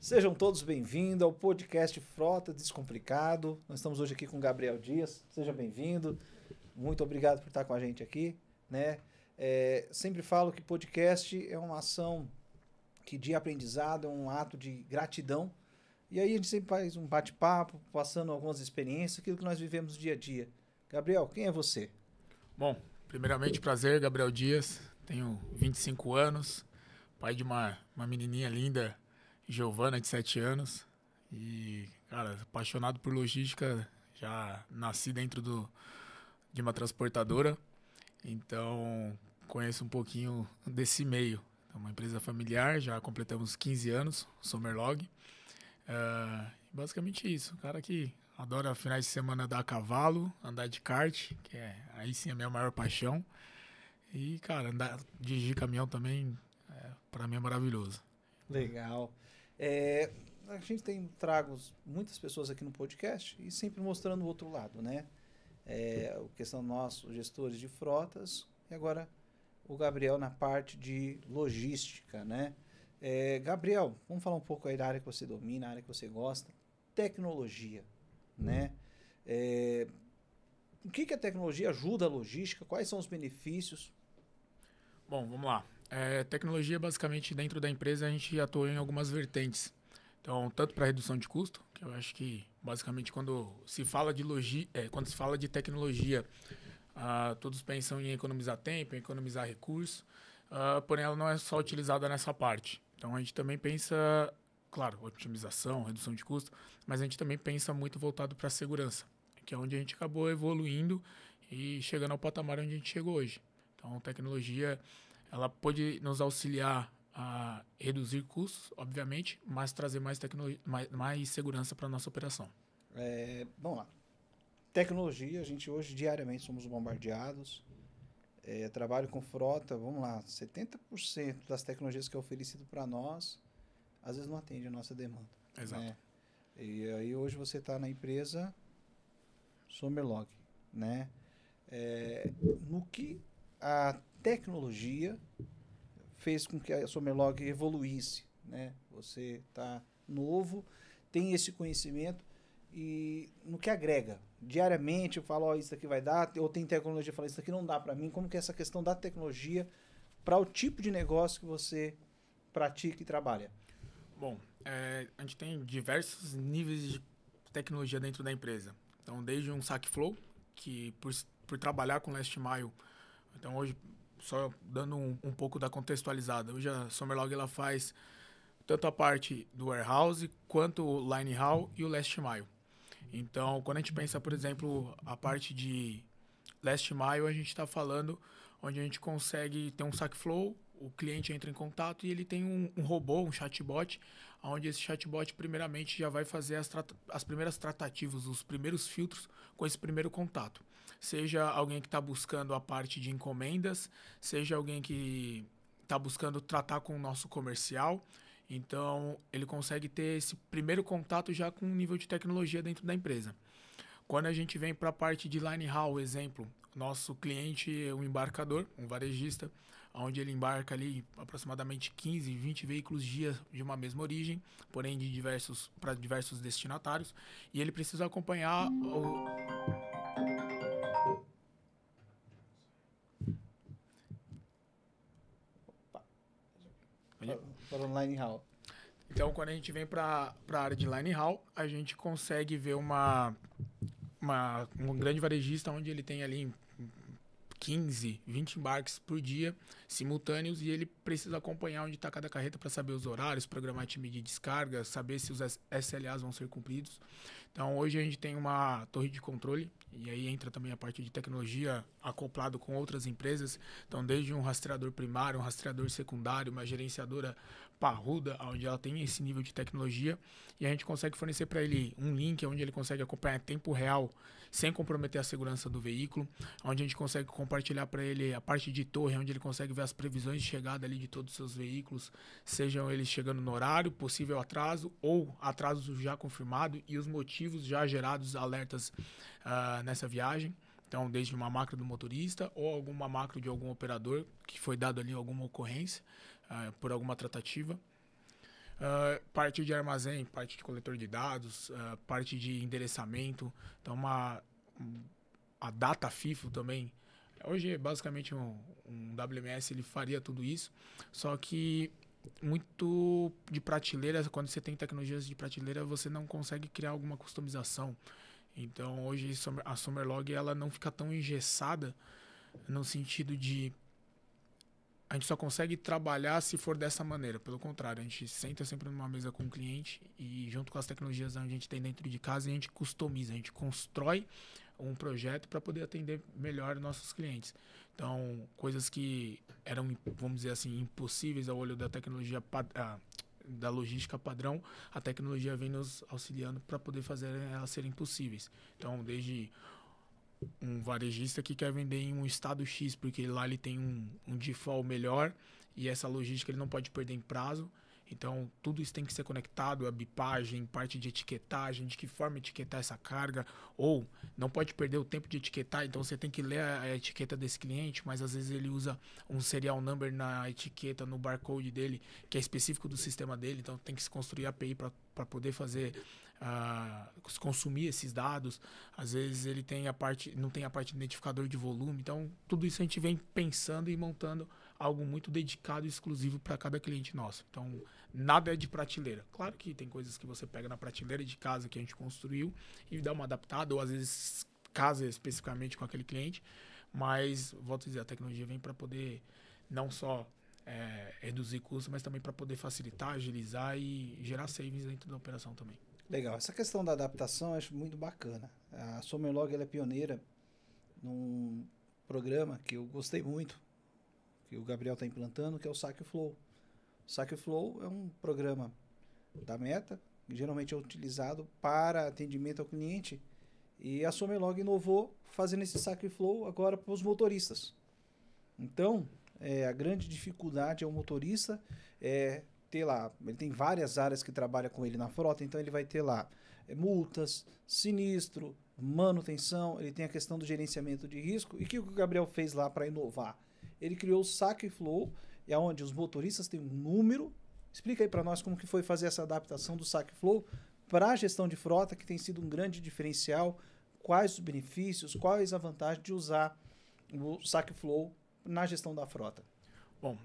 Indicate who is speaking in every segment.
Speaker 1: Sejam todos bem-vindos ao podcast Frota Descomplicado. Nós estamos hoje aqui com o Gabriel Dias. Seja bem-vindo. Muito obrigado por estar com a gente aqui, né? Sempre falo que podcast é uma ação de aprendizado, é um ato de gratidão. E aí a gente sempre faz um bate-papo, passando algumas experiências, aquilo que nós vivemos dia a dia. Gabriel, quem é você?
Speaker 2: Bom, primeiramente prazer, Gabriel Dias. Tenho 25 anos, pai de uma menininha linda, Giovana, de 7 anos. E, cara, apaixonado por logística, já nasci dentro de uma transportadora. Então, conheço um pouquinho desse meio. É uma empresa familiar, já completamos 15 anos, Somerlog. Basicamente isso, um cara que adora finais de semana andar a cavalo, andar de kart, que aí sim a minha maior paixão. E, cara, dirigir caminhão também, para mim é maravilhoso.
Speaker 1: Legal. A gente trago muitas pessoas aqui no podcast e sempre mostrando o outro lado, né? A questão nossos gestores de frotas e agora o Gabriel na parte de logística, né? Gabriel, vamos falar um pouco aí da área que você domina, a área que você gosta. Tecnologia, né? O que a tecnologia ajuda a logística? Quais são os benefícios?
Speaker 2: Bom, vamos lá. Tecnologia, basicamente, dentro da empresa, a gente atua em algumas vertentes. Então, tanto para redução de custo, que eu acho que, basicamente, quando se fala de tecnologia, todos pensam em economizar tempo, em economizar recursos, porém ela não é só utilizada nessa parte. Então, a gente também pensa, claro, otimização, redução de custo, mas a gente também pensa muito voltado para a segurança, que é onde a gente acabou evoluindo e chegando ao patamar onde a gente chegou hoje. Então, tecnologia, ela pode nos auxiliar a reduzir custos, obviamente, mas trazer mais segurança para a nossa operação.
Speaker 1: Vamos lá. Tecnologia, a gente hoje diariamente somos bombardeados. Trabalho com frota, vamos lá, 70% das tecnologias que é oferecido para nós, às vezes não atende a nossa demanda.
Speaker 2: Exato.
Speaker 1: Né? E aí hoje você está na empresa Somerlog, né? No que a tecnologia fez com que a Somerlog evoluísse, né? Você está novo, tem esse conhecimento e no que agrega. Diariamente eu falo, isso aqui vai dar, ou tem tecnologia, eu falo, isso aqui não dá para mim. Como que é essa questão da tecnologia para o tipo de negócio que você pratica e trabalha?
Speaker 2: Bom, a gente tem diversos níveis de tecnologia dentro da empresa. Então, desde um saque flow, que por trabalhar com last mile, então hoje, só dando um pouco da contextualizada, hoje a Somerlog ela faz tanto a parte do warehouse, quanto o line haul e o last mile. Então, quando a gente pensa, por exemplo, a parte de last mile, a gente está falando onde a gente consegue ter um saque flow, o cliente entra em contato e ele tem um robô, um chatbot, onde esse chatbot primeiramente já vai fazer as primeiras tratativas, os primeiros filtros com esse primeiro contato. Seja alguém que está buscando a parte de encomendas, seja alguém que está buscando tratar com o nosso comercial. Então, ele consegue ter esse primeiro contato já com um nível de tecnologia dentro da empresa. Quando a gente vem para a parte de line haul, exemplo, nosso cliente é um embarcador, um varejista, onde ele embarca ali aproximadamente 15, 20 veículos dia de uma mesma origem, porém para diversos destinatários, e ele precisa acompanhar
Speaker 1: Para o line haul.
Speaker 2: Então, quando a gente vem para a área de line haul, a gente consegue ver um grande varejista onde ele tem ali 15, 20 embarques por dia simultâneos e ele precisa acompanhar onde está cada carreta para saber os horários, programar time de descarga, saber se os SLAs vão ser cumpridos. Então, hoje a gente tem uma torre de controle e aí entra também a parte de tecnologia acoplado com outras empresas. Então, desde um rastreador primário, um rastreador secundário, uma gerenciadora parruda, onde ela tem esse nível de tecnologia e a gente consegue fornecer para ele um link onde ele consegue acompanhar em tempo real sem comprometer a segurança do veículo, onde a gente consegue compartilhar para ele a parte de torre, onde ele consegue ver as previsões de chegada ali de todos os seus veículos, sejam eles chegando no horário, possível atraso ou atraso já confirmado e os motivos já gerados alertas nessa viagem. Então, desde uma macro do motorista ou alguma macro de algum operador que foi dado ali alguma ocorrência por alguma tratativa. Parte de armazém, parte de coletor de dados, parte de endereçamento. Então, a data FIFO também. Hoje, basicamente, um WMS ele faria tudo isso, só que muito de prateleira, quando você tem tecnologias de prateleira, você não consegue criar alguma customização. Então, hoje, a Summerlog ela não fica tão engessada no sentido de a gente só consegue trabalhar se for dessa maneira. Pelo contrário, a gente senta sempre numa mesa com o cliente e junto com as tecnologias que a gente tem dentro de casa, a gente customiza, a gente constrói um projeto para poder atender melhor nossos clientes. Então, coisas que eram, vamos dizer assim, impossíveis ao olho da tecnologia, da logística padrão, a tecnologia vem nos auxiliando para poder fazer elas serem possíveis. Então, desde um varejista que quer vender em um estado X, porque lá ele tem um default melhor e essa logística ele não pode perder em prazo. Então, tudo isso tem que ser conectado, a bipagem, parte de etiquetagem, de que forma etiquetar essa carga, ou não pode perder o tempo de etiquetar, então você tem que ler a etiqueta desse cliente, mas às vezes ele usa um serial number na etiqueta, no barcode dele, que é específico do sistema dele, então tem que se construir API para poder fazer, consumir esses dados. Às vezes ele tem não tem a parte de identificador de volume, então tudo isso a gente vem pensando e montando algo muito dedicado e exclusivo para cada cliente nosso. Então, nada é de prateleira. Claro que tem coisas que você pega na prateleira de casa que a gente construiu e dá uma adaptada, ou às vezes casa especificamente com aquele cliente, mas, volto a dizer, a tecnologia vem para poder não só reduzir custos, mas também para poder facilitar, agilizar e gerar savings dentro da operação também.
Speaker 1: Legal. Essa questão da adaptação eu acho muito bacana. A Summerlog ela é pioneira num programa que eu gostei muito, que o Gabriel está implantando, que é o Saque Flow. O Saque Flow é um programa da Meta, que geralmente é utilizado para atendimento ao cliente, e a Summerlog inovou fazendo esse Saque Flow agora para os motoristas. Então, a grande dificuldade é o motorista ter lá, ele tem várias áreas que trabalham com ele na frota, então ele vai ter lá multas, sinistro, manutenção, ele tem a questão do gerenciamento de risco. E o que o Gabriel fez lá para inovar? Ele criou o Saque Flow, onde os motoristas têm um número. Explica aí para nós como que foi fazer essa adaptação do Saque Flow para a gestão de frota, que tem sido um grande diferencial. Quais os benefícios, quais a vantagem de usar o Saque Flow na gestão da frota?
Speaker 2: Bom,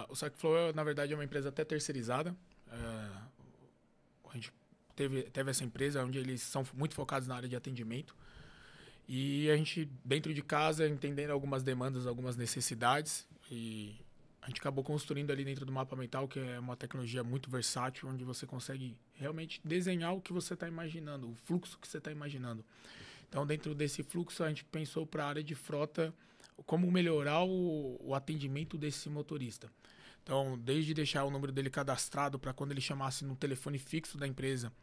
Speaker 2: o Saque Flow, na verdade, é uma empresa até terceirizada. A gente teve essa empresa onde eles são muito focados na área de atendimento. E a gente, dentro de casa, entendendo algumas demandas, algumas necessidades, e a gente acabou construindo ali dentro do Mapa Mental, que é uma tecnologia muito versátil, onde você consegue realmente desenhar o que você está imaginando, o fluxo que você está imaginando. Então, dentro desse fluxo, a gente pensou para a área de frota, como melhorar o atendimento desse motorista. Então, desde deixar o número dele cadastrado para quando ele chamasse no telefone fixo da empresa,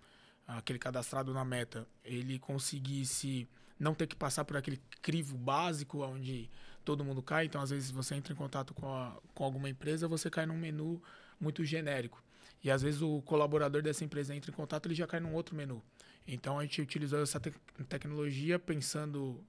Speaker 2: aquele cadastrado na Meta, ele conseguisse não ter que passar por aquele crivo básico onde todo mundo cai. Então, às vezes, você entra em contato com alguma empresa, você cai num menu muito genérico. E, às vezes, o colaborador dessa empresa entra em contato, ele já cai num outro menu. Então, a gente utilizou essa tecnologia pensando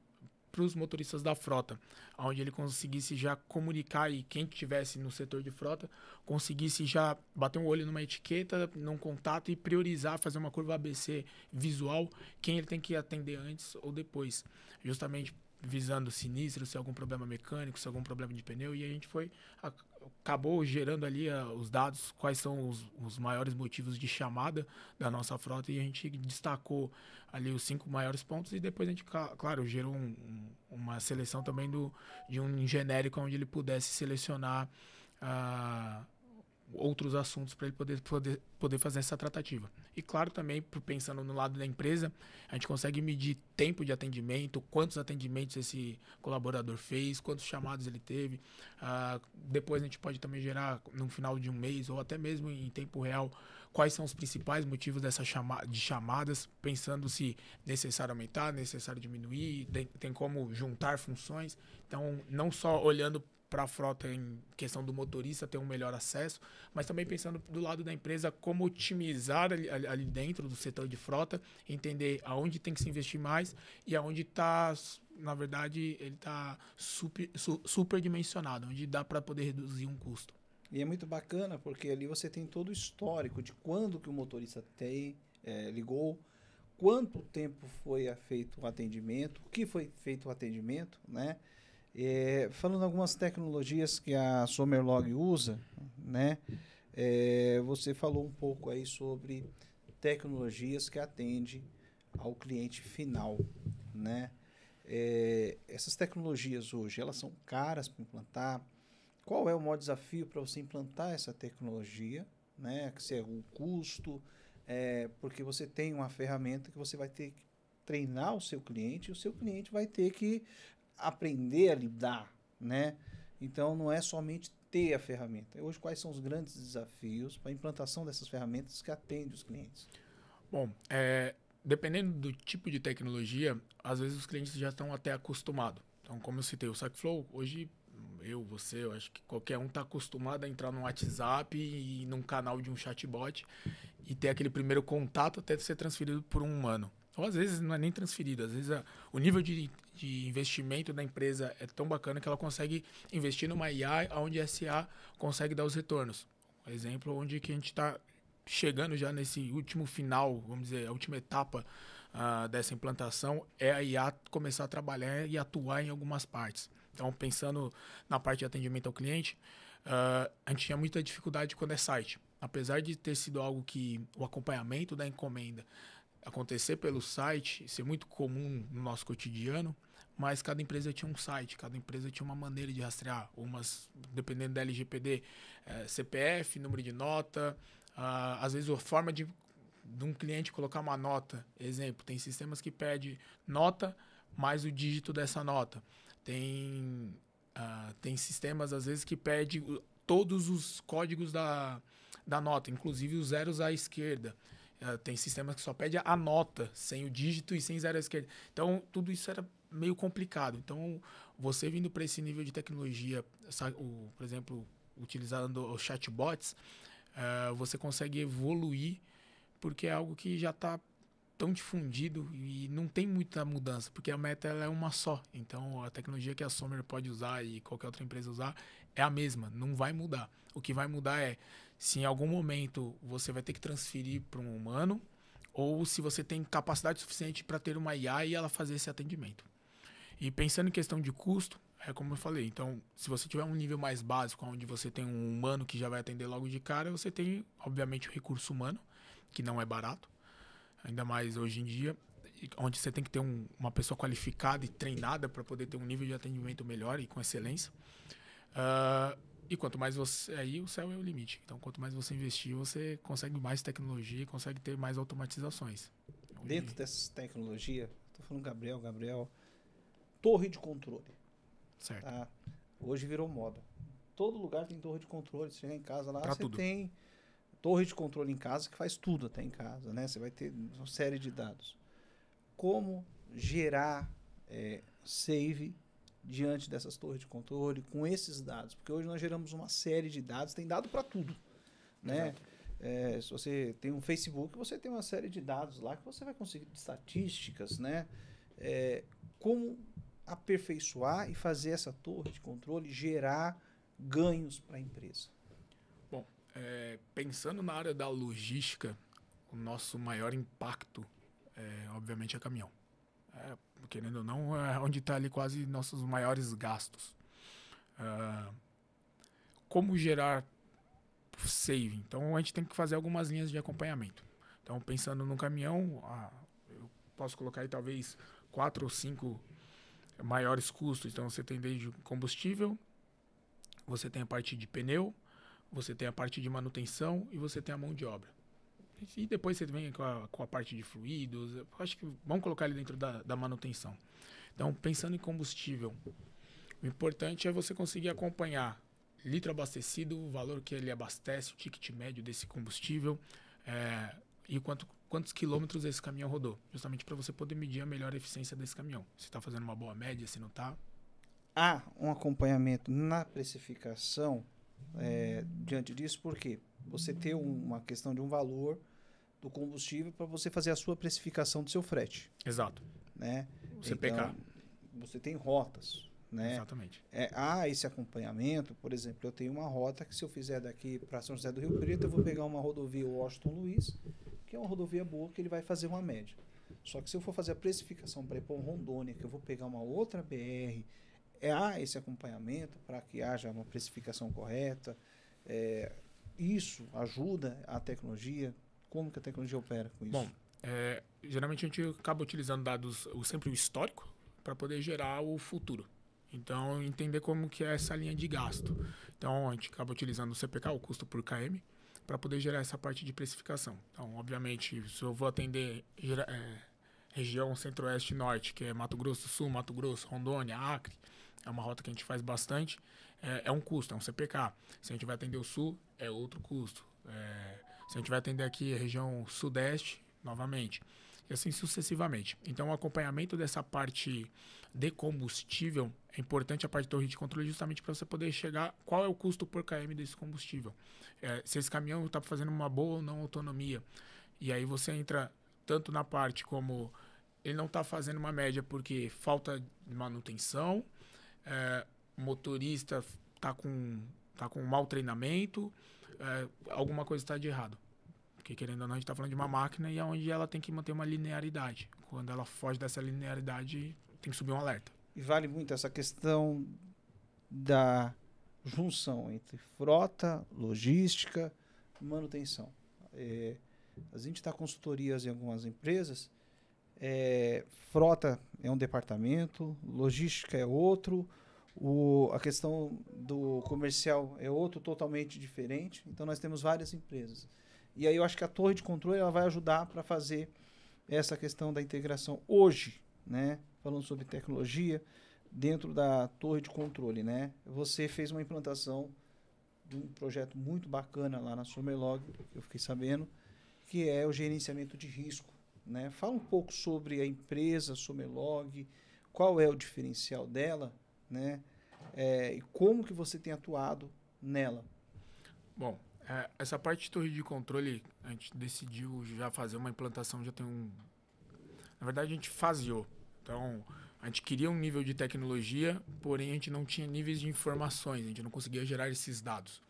Speaker 2: para os motoristas da frota, onde ele conseguisse já comunicar e quem estivesse no setor de frota conseguisse já bater um olho numa etiqueta, num contato e priorizar, fazer uma curva ABC visual, quem ele tem que atender antes ou depois, justamente visando sinistro, se algum problema mecânico, se algum problema de pneu, e a gente acabou gerando ali os dados, quais são os maiores motivos de chamada da nossa frota, e a gente destacou ali os 5 maiores pontos, e depois a gente, claro, gerou uma seleção também de um genérico onde ele pudesse selecionar outros assuntos para ele poder fazer essa tratativa. E claro, também pensando no lado da empresa, a gente consegue medir tempo de atendimento, quantos atendimentos esse colaborador fez, quantos chamados ele teve. Depois a gente pode também gerar no final de um mês ou até mesmo em tempo real quais são os principais motivos de chamadas, pensando se necessário aumentar, necessário diminuir, tem como juntar funções. Então, não só olhando para a frota em questão do motorista ter um melhor acesso, mas também pensando do lado da empresa como otimizar ali dentro do setor de frota, entender aonde tem que se investir mais e aonde está, na verdade, ele está superdimensionado, onde dá para poder reduzir um custo.
Speaker 1: E é muito bacana porque ali você tem todo o histórico de quando que o motorista ligou, quanto tempo foi feito o atendimento, o que foi feito o atendimento, né? Falando algumas tecnologias que a Somerlog usa, né? Você falou um pouco aí sobre tecnologias que atendem ao cliente final, né? Essas tecnologias hoje, elas são caras para implantar. Qual é o maior desafio para você implantar essa tecnologia, né? Se é o custo, porque você tem uma ferramenta que você vai ter que treinar o seu cliente e o seu cliente vai ter que aprender a lidar, né? Então, não é somente ter a ferramenta. Hoje, quais são os grandes desafios para a implantação dessas ferramentas que atendem os clientes?
Speaker 2: Bom, dependendo do tipo de tecnologia, às vezes os clientes já estão até acostumados. Então, como eu citei o StackFlow, hoje eu acho que qualquer um está acostumado a entrar no WhatsApp e num canal de um chatbot e ter aquele primeiro contato até ser transferido por um humano. Ou às vezes não é nem transferido, às vezes o nível de investimento da empresa é tão bacana que ela consegue investir numa IA onde a SA consegue dar os retornos. Um exemplo onde que a gente está chegando já nesse último final, vamos dizer, a última etapa dessa implantação é a IA começar a trabalhar e atuar em algumas partes. Então, pensando na parte de atendimento ao cliente, a gente tinha muita dificuldade quando é site. Apesar de ter sido algo que o acompanhamento da encomenda acontecer pelo site, ser muito comum no nosso cotidiano, mas cada empresa tinha um site, cada empresa tinha uma maneira de rastrear, umas, dependendo da LGPD, CPF, número de nota, às vezes a forma de um cliente colocar uma nota. Exemplo, tem sistemas que pedem nota mais o dígito dessa nota. Tem sistemas, às vezes, que pedem todos os códigos da nota, inclusive os zeros à esquerda. Tem sistemas que só pedem a nota, sem o dígito e sem zero à esquerda. Então, tudo isso era meio complicado. Então, você vindo para esse nível de tecnologia, por exemplo, utilizando os chatbots, você consegue evoluir, porque é algo que já está tão difundido e não tem muita mudança, porque a meta ela é uma só. Então, a tecnologia que a Somer pode usar e qualquer outra empresa usar é a mesma, não vai mudar. O que vai mudar é se em algum momento você vai ter que transferir para um humano ou se você tem capacidade suficiente para ter uma IA e ela fazer esse atendimento. E pensando em questão de custo, é como eu falei, então, se você tiver um nível mais básico, onde você tem um humano que já vai atender logo de cara, você tem, obviamente, o recurso humano, que não é barato, ainda mais hoje em dia, onde você tem que ter uma pessoa qualificada e treinada para poder ter um nível de atendimento melhor e com excelência. E quanto mais você... Aí o céu é o limite. Então, quanto mais você investir, você consegue mais tecnologia e consegue ter mais automatizações.
Speaker 1: Dentro dessas tecnologias, estou falando Gabriel, torre de controle.
Speaker 2: Certo.
Speaker 1: Tá? Hoje virou moda. Todo lugar tem torre de controle. Você chega em casa lá,
Speaker 2: Pra
Speaker 1: você
Speaker 2: tudo.
Speaker 1: tem torre de controle em casa que faz tudo até em casa, né? Você vai ter uma série de dados. Como gerar save diante dessas torres de controle com esses dados? Porque hoje nós geramos uma série de dados, tem dado para tudo, né? Se você tem um Facebook, você tem uma série de dados lá que você vai conseguir estatísticas, né? Como aperfeiçoar e fazer essa torre de controle gerar ganhos para a empresa?
Speaker 2: Bom, pensando na área da logística, o nosso maior impacto, obviamente, é caminhão. Querendo ou não, é onde está ali quase nossos maiores gastos. Como gerar saving? Então, a gente tem que fazer algumas linhas de acompanhamento. Então, pensando no caminhão, eu posso colocar aí talvez 4 ou 5 maiores custos. Então, você tem desde combustível, você tem a parte de pneu, você tem a parte de manutenção e você tem a mão de obra. E depois você vem com a parte de fluidos. Eu acho que vamos colocar ali dentro da manutenção. Então, pensando em combustível, o importante é você conseguir acompanhar litro abastecido, o valor que ele abastece, o ticket médio desse combustível e quantos quilômetros esse caminhão rodou. Justamente para você poder medir a melhor eficiência desse caminhão. Se está fazendo uma boa média, se não está.
Speaker 1: Há um acompanhamento na precificação diante disso, porque você tem uma questão de um valor do combustível para você fazer a sua precificação do seu frete.
Speaker 2: Exato.
Speaker 1: Né?
Speaker 2: CPK.
Speaker 1: Então, você tem rotas, né?
Speaker 2: Exatamente.
Speaker 1: Há esse acompanhamento. Por exemplo, eu tenho uma rota que, se eu fizer daqui para São José do Rio Preto, eu vou pegar uma rodovia Washington Luiz, que é uma rodovia boa, que ele vai fazer uma média. Só que se eu for fazer a precificação para ir para Rondônia, que eu vou pegar uma outra BR, há esse acompanhamento para que haja uma precificação correta. Isso ajuda a tecnologia. Como que a tecnologia opera com isso?
Speaker 2: Bom, geralmente a gente acaba utilizando dados, sempre o histórico, para poder gerar o futuro. Então, entender como que é essa linha de gasto. Então, a gente acaba utilizando o CPK, o custo por km, para poder gerar essa parte de precificação. Então, obviamente, se eu vou atender região centro-oeste e norte, que é Mato Grosso do Sul, Mato Grosso, Rondônia, Acre, é uma rota que a gente faz bastante, é um custo, é um CPK. Se a gente vai atender o sul, é outro custo. Se a gente vai atender aqui a região sudeste, novamente, e assim sucessivamente. Então, o acompanhamento dessa parte de combustível é importante, a parte de torre de controle, justamente para você poder chegar qual é o custo por km desse combustível. Se esse caminhão está fazendo uma boa ou não autonomia. E aí você entra tanto na parte como ele não está fazendo uma média porque falta de manutenção, o motorista está com mau treinamento, alguma coisa está de errado. Porque, querendo ou não, a gente está falando de uma máquina e é onde ela tem que manter uma linearidade. Quando ela foge dessa linearidade, tem que subir um alerta.
Speaker 1: E vale muito essa questão da junção entre frota, logística e manutenção. A gente está consultorias em algumas empresas, frota é um departamento, logística é outro, a questão do comercial é outro, totalmente diferente. Então, nós temos várias empresas. E aí eu acho que a torre de controle ela vai ajudar para fazer essa questão da integração hoje, né? Falando sobre tecnologia, dentro da torre de controle, né? Você fez uma implantação de um projeto muito bacana lá na Somerlog, que eu fiquei sabendo, que é o gerenciamento de risco, né? Fala um pouco sobre a empresa Somerlog, qual é o diferencial dela, né? E como que você tem atuado nela.
Speaker 2: Bom, essa parte de torre de controle, a gente decidiu já fazer uma implantação, já tem Na verdade, a gente faseou. Então, a gente queria um nível de tecnologia, porém a gente não tinha níveis de informações, a gente não conseguia gerar esses dados.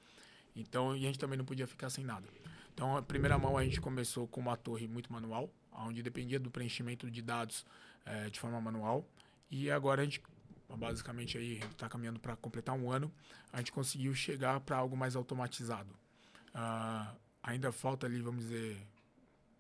Speaker 2: Então, e a gente também não podia ficar sem nada. Então, a primeira mão a gente começou com uma torre muito manual, onde dependia do preenchimento de dados de forma manual. E agora a gente, basicamente, aí está caminhando para completar um ano, a gente conseguiu chegar para algo mais automatizado. Ainda falta ali, vamos dizer,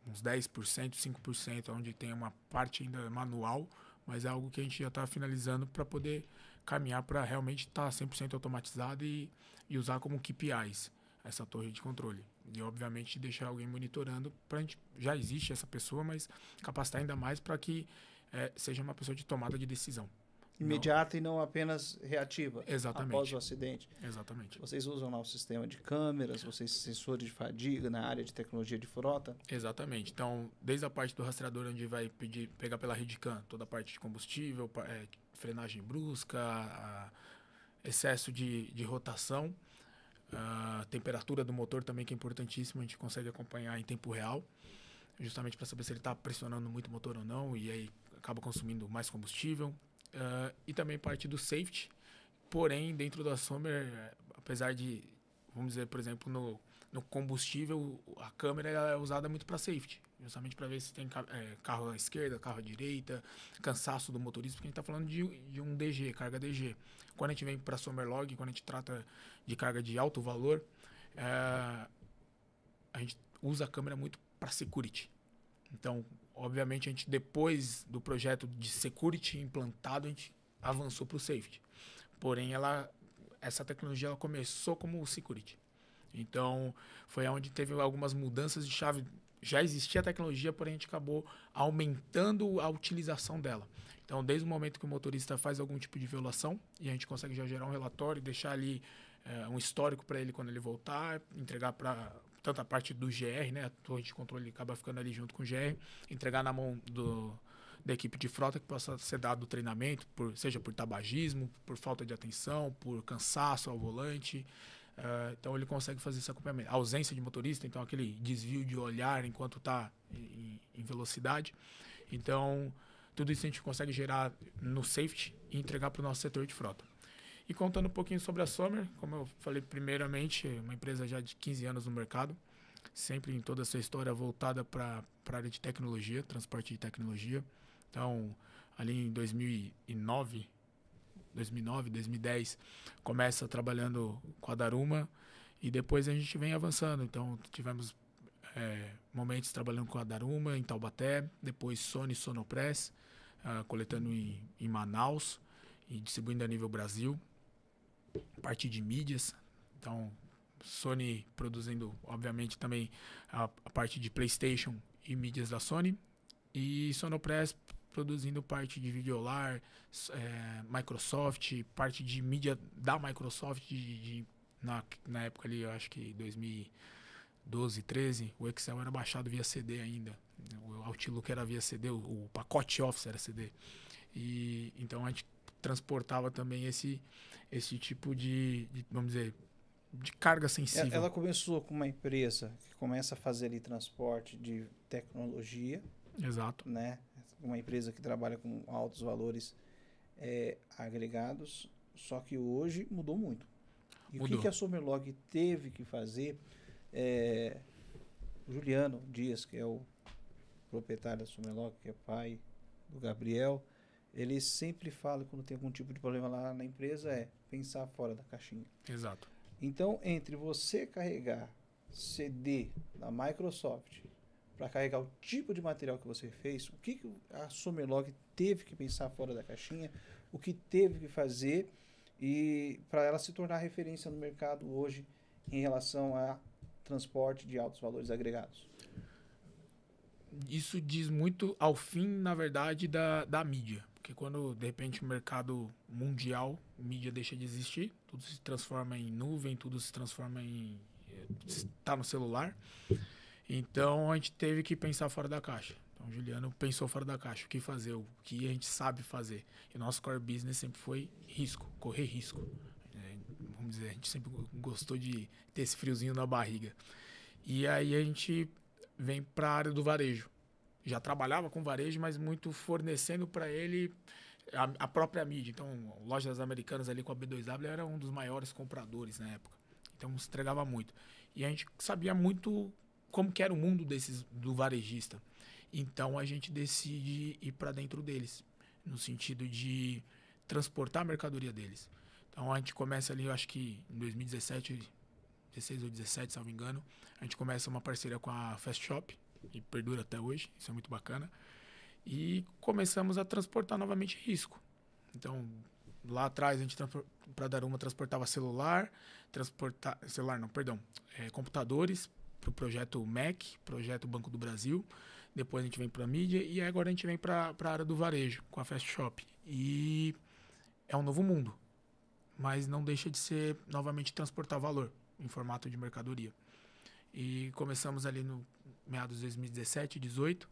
Speaker 2: uns 10%, 5%, onde tem uma parte ainda manual, mas é algo que a gente já está finalizando para poder caminhar para realmente estar 100% automatizado e usar como KPIs essa torre de controle. E, obviamente, deixar alguém monitorando para a gente... Já existe essa pessoa, mas capacitar ainda mais para que seja uma pessoa de tomada de decisão.
Speaker 1: Imediata e não apenas reativa.
Speaker 2: Exatamente.
Speaker 1: Após o acidente.
Speaker 2: Exatamente.
Speaker 1: Vocês usam lá o sistema de câmeras, vocês sensores de fadiga na área de tecnologia de frota?
Speaker 2: Exatamente. Então, desde a parte do rastreador, onde vai pegar pela RedCam, toda a parte de combustível, frenagem brusca, excesso de rotação, a temperatura do motor também, que é importantíssimo, a gente consegue acompanhar em tempo real, justamente para saber se ele está pressionando muito o motor ou não, e aí acaba consumindo mais combustível. E também parte do safety, porém dentro da Somer, apesar de, vamos dizer, por exemplo, no combustível, a câmera é usada muito para safety, justamente para ver se tem carro à esquerda, carro à direita, cansaço do motorista, porque a gente está falando de um DG, carga DG. Quando a gente vem para a Somerlog, quando a gente trata de carga de alto valor, a gente usa a câmera muito para security. Então, obviamente, a gente, depois do projeto de security implantado, a gente avançou para o safety. Porém, essa tecnologia ela começou como security. Então, foi onde teve algumas mudanças de chave. Já existia a tecnologia, porém a gente acabou aumentando a utilização dela. Então, desde o momento que o motorista faz algum tipo de violação, e a gente consegue já gerar um relatório, deixar ali um histórico para ele quando ele voltar, entregar para tanto a parte do GR, né, a torre de controle acaba ficando ali junto com o GR, entregar na mão da equipe de frota que possa ser dado treinamento, seja por tabagismo, por falta de atenção, por cansaço ao volante. Então ele consegue fazer esse acompanhamento. A ausência de motorista, então aquele desvio de olhar enquanto está em velocidade. Então tudo isso a gente consegue gerar no safety e entregar para o nosso setor de frota. E contando um pouquinho sobre a Sommer, como eu falei primeiramente, uma empresa já de 15 anos no mercado, sempre em toda essa história voltada para a área de tecnologia, transporte de tecnologia. Então, ali em 2009, 2010, começa trabalhando com a Daruma e depois a gente vem avançando. Então, tivemos momentos trabalhando com a Daruma em Taubaté, depois Sony Sonopress, coletando em Manaus e distribuindo a nível Brasil. Parte de mídias, então Sony produzindo, obviamente, também a parte de PlayStation e mídias da Sony, e Sonopress produzindo parte de Videolar, Microsoft, parte de mídia da Microsoft, na época ali, eu acho que 2012, 13, o Excel era baixado via CD ainda, o Outlook era via CD, o pacote Office era CD, e então a gente transportava também esse tipo de, vamos dizer, de carga sensível.
Speaker 1: Ela começou com uma empresa que começa a fazer ali transporte de tecnologia.
Speaker 2: Exato.
Speaker 1: Né? Uma empresa que trabalha com altos valores agregados, só que hoje mudou muito. E
Speaker 2: mudou.
Speaker 1: O que a Sommerlog teve que fazer? O Juliano Dias, que é o proprietário da Sommerlog, que é pai do Gabriel, ele sempre fala, quando tem algum tipo de problema lá na empresa, pensar fora da caixinha.
Speaker 2: Exato.
Speaker 1: Então, entre você carregar CD da Microsoft para carregar o tipo de material que você fez, o que a Sommerlog teve que pensar fora da caixinha, o que teve que fazer e para ela se tornar referência no mercado hoje em relação a transporte de altos valores agregados?
Speaker 2: Isso diz muito ao fim, na verdade, da mídia. Porque quando, de repente, o mercado mundial, mídia deixa de existir, tudo se transforma em nuvem, tudo se transforma em... está no celular. Então, a gente teve que pensar fora da caixa. Então, o Juliano pensou fora da caixa. O que fazer, o que a gente sabe fazer. E o nosso core business sempre foi risco, correr risco. Vamos dizer, a gente sempre gostou de ter esse friozinho na barriga. E aí a gente vem para a área do varejo. Já trabalhava com varejo, mas muito fornecendo para ele a própria mídia. Então, Lojas Americanas ali com a B2W era um dos maiores compradores na época. Então, se entregava muito. E a gente sabia muito como que era o mundo do varejista. Então, a gente decide ir para dentro deles, no sentido de transportar a mercadoria deles. Então, a gente começa ali, eu acho que em 2017, 16 ou 17, se não me engano, a gente começa uma parceria com a Fast Shop, e perdura até hoje, isso é muito bacana. E começamos a transportar novamente risco. Então, lá atrás a gente para Daruma transportava computadores para o projeto MEC, projeto Banco do Brasil. Depois a gente vem para a mídia e agora a gente vem para a área do varejo com a Fast Shop. E é um novo mundo, mas não deixa de ser novamente transportar valor em formato de mercadoria. E começamos ali no meados de 2017, 2018,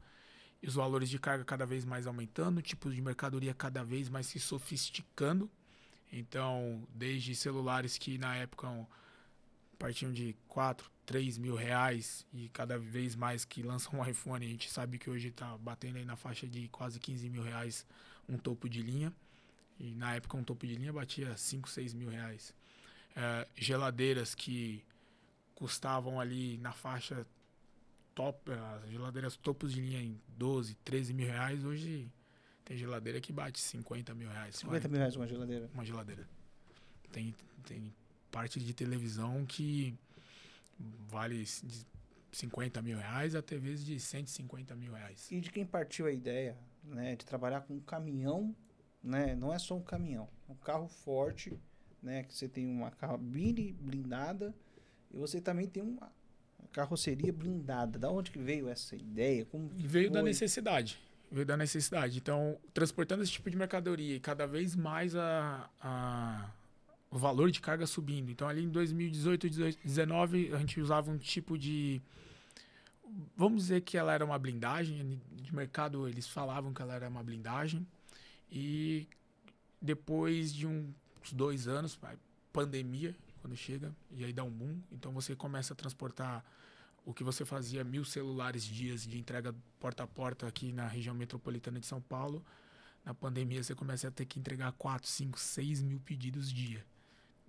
Speaker 2: e os valores de carga cada vez mais aumentando, tipos de mercadoria cada vez mais se sofisticando. Então, desde celulares que na época partiam de 4, 3 mil reais e cada vez mais que lançam um iPhone, a gente sabe que hoje está batendo aí na faixa de quase 15 mil reais um topo de linha. E na época um topo de linha batia 5, 6 mil reais. Geladeiras que custavam ali na faixa top, as geladeiras topos de linha em 12, 13 mil reais, hoje tem geladeira que bate 50 mil reais.
Speaker 1: 50 mil reais uma geladeira?
Speaker 2: Uma geladeira. Tem parte de televisão que vale de 50 mil reais até vezes de 150 mil reais.
Speaker 1: E de quem partiu a ideia, né, de trabalhar com um caminhão, né, não é só um caminhão, é um carro forte, né, que você tem uma cabine blindada e você também tem uma carroceria blindada. Da onde que veio essa ideia? Como que
Speaker 2: veio
Speaker 1: foi?
Speaker 2: da necessidade. Veio da necessidade. Então, transportando esse tipo de mercadoria e cada vez mais o valor de carga subindo. Então, ali em 2018, 2019, a gente usava um tipo de... Vamos dizer que ela era uma blindagem. De mercado, eles falavam que ela era uma blindagem. E depois de uns 2 anos, pandemia, quando chega, e aí dá um boom. Então, você começa a transportar o que você fazia 1.000 celulares dias de entrega porta a porta aqui na região metropolitana de São Paulo, na pandemia você começa a ter que entregar 4, 5, 6 mil pedidos dia.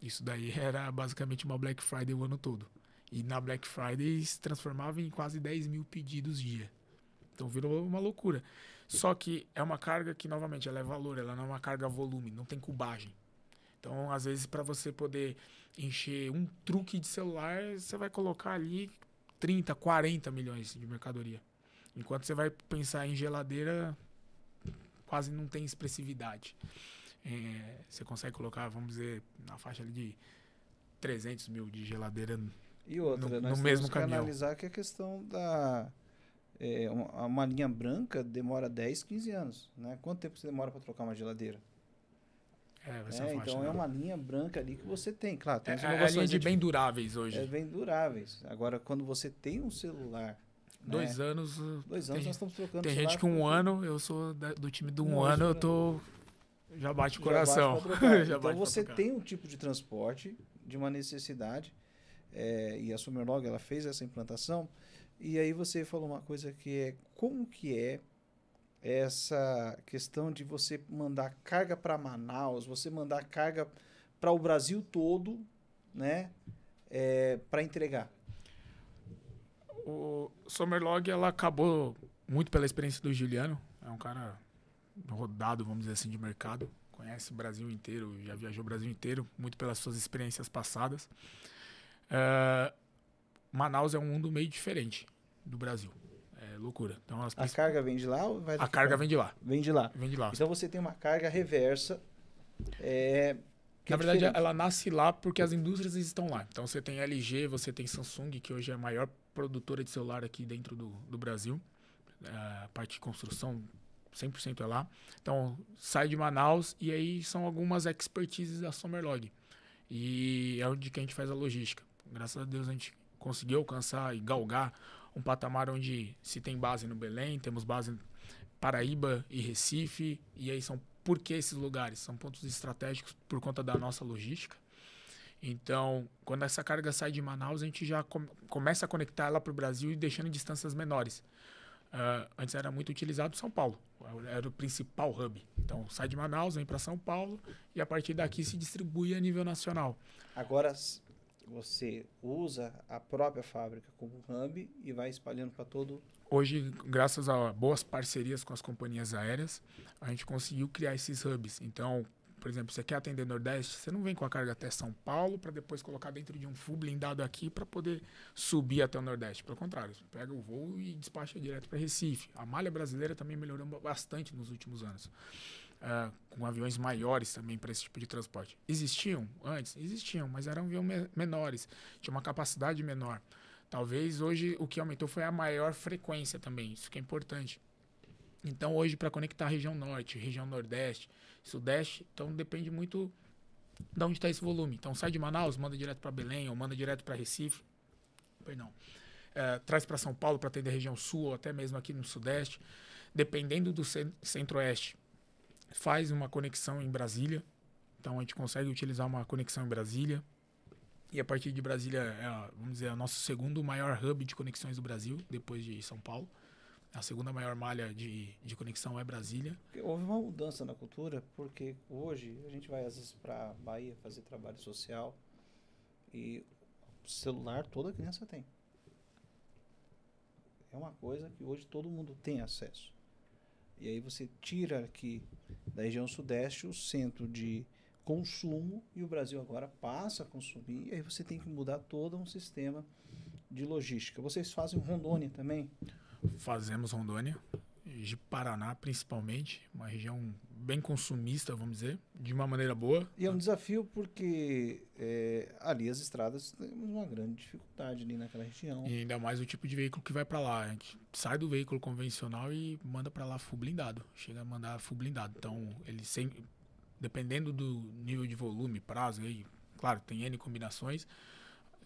Speaker 2: Isso daí era basicamente uma Black Friday o ano todo. E na Black Friday se transformava em quase 10 mil pedidos dia. Então virou uma loucura. Só que é uma carga que, novamente, ela é valor, ela não é uma carga volume, não tem cubagem. Então, às vezes, para você poder encher um truque de celular, você vai colocar ali 30, 40 milhões de mercadoria. Enquanto você vai pensar em geladeira, quase não tem expressividade. Você consegue colocar, vamos dizer, na faixa ali de 300 mil de geladeira
Speaker 1: E outra,
Speaker 2: no
Speaker 1: nós
Speaker 2: mesmo
Speaker 1: temos que
Speaker 2: caminhão.
Speaker 1: analisar que a questão da... uma linha branca demora 10, 15 anos, né? Quanto tempo você demora para trocar uma geladeira?
Speaker 2: Vai ser uma faixa,
Speaker 1: Então
Speaker 2: né?
Speaker 1: é uma linha branca ali que você tem. Claro, tem as
Speaker 2: É a linha
Speaker 1: inovações
Speaker 2: de bem duráveis hoje.
Speaker 1: bem duráveis. Agora, quando você tem um celular...
Speaker 2: 2 anos.
Speaker 1: 2 anos nós estamos trocando
Speaker 2: Tem
Speaker 1: celular
Speaker 2: gente com
Speaker 1: por-
Speaker 2: ano, eu sou do time do
Speaker 1: Não,
Speaker 2: ano,
Speaker 1: isso
Speaker 2: eu tô. Já bate o
Speaker 1: já
Speaker 2: coração.
Speaker 1: bate pra trocar.
Speaker 2: Já
Speaker 1: Então
Speaker 2: bate pra
Speaker 1: você
Speaker 2: trocar.
Speaker 1: tem um tipo de transporte, de uma necessidade, e a Sumerlog ela fez essa implantação, e aí você falou uma coisa que é como que é essa questão de você mandar carga para Manaus, você mandar carga para o Brasil todo, né, para entregar.
Speaker 2: O Summerlog, ela acabou muito pela experiência do Juliano. É um cara rodado, vamos dizer assim, de mercado. Conhece o Brasil inteiro, já viajou o Brasil inteiro, muito pelas suas experiências passadas. Manaus é um mundo meio diferente do Brasil. É loucura. Então,
Speaker 1: A carga vem de lá ou vai
Speaker 2: a
Speaker 1: daqui
Speaker 2: carga
Speaker 1: pra-
Speaker 2: vem de lá.
Speaker 1: Vem de lá.
Speaker 2: Vem de lá.
Speaker 1: Então você tem uma carga reversa. Que
Speaker 2: Na
Speaker 1: é
Speaker 2: verdade,
Speaker 1: diferente.
Speaker 2: ela nasce lá porque as indústrias estão lá. Então, você tem LG, você tem Samsung, que hoje é a maior produtora de celular aqui dentro do Brasil. A parte de construção, 100% é lá. Então, sai de Manaus e aí são algumas expertises da Summerlog. E é onde que a gente faz a logística. Graças a Deus, a gente conseguiu alcançar e galgar um patamar onde se tem base no Belém, temos base em Paraíba e Recife. E aí por que esses lugares? São pontos estratégicos por conta da nossa logística. Então, quando essa carga sai de Manaus, a gente já começa a conectar ela para o Brasil e deixando em distâncias menores. Antes era muito utilizado São Paulo, era o principal hub. Então, sai de Manaus, vem para São Paulo e a partir daqui se distribui a nível nacional.
Speaker 1: Agora você usa a própria fábrica como hub e vai espalhando para todo.
Speaker 2: Hoje, graças a boas parcerias com as companhias aéreas, a gente conseguiu criar esses hubs. Então, por exemplo, você quer atender Nordeste, você não vem com a carga até São Paulo para depois colocar dentro de um full blindado aqui para poder subir até o Nordeste. Pelo contrário, você pega o voo e despacha direto para Recife. A malha brasileira também melhorou bastante nos últimos anos. Com aviões maiores também para esse tipo de transporte. Existiam antes? Existiam, mas eram aviões menores, tinha uma capacidade menor. Talvez hoje o que aumentou foi a maior frequência também, isso que é importante. Então hoje para conectar a região norte, região nordeste, sudeste, então depende muito de onde está esse volume. Então sai de Manaus, manda direto para Belém ou manda direto para Recife, traz para São Paulo para atender a região sul ou até mesmo aqui no sudeste, dependendo do centro-oeste. Faz uma conexão em Brasília, então a gente consegue utilizar uma conexão em Brasília. E a partir de Brasília, vamos dizer, é o nosso segundo maior hub de conexões do Brasil, depois de São Paulo. A segunda maior malha de conexão é Brasília.
Speaker 1: Houve uma mudança na cultura, porque hoje a gente vai às vezes para Bahia fazer trabalho social e celular toda criança tem. É uma coisa que hoje todo mundo tem acesso. E aí você tira aqui da região sudeste o centro de consumo e o Brasil agora passa a consumir e aí você tem que mudar todo um sistema de logística. Vocês fazem Rondônia também?
Speaker 2: Fazemos Rondônia, de Paraná principalmente, uma região bem consumista, vamos dizer, de uma maneira boa.
Speaker 1: E é um desafio porque ali as estradas temos uma grande dificuldade ali naquela região.
Speaker 2: E ainda mais o tipo de veículo que vai para lá. A gente sai do veículo convencional e manda para lá full blindado. Chega a mandar full blindado. Então, dependendo do nível de volume, prazo, aí, claro, tem N combinações,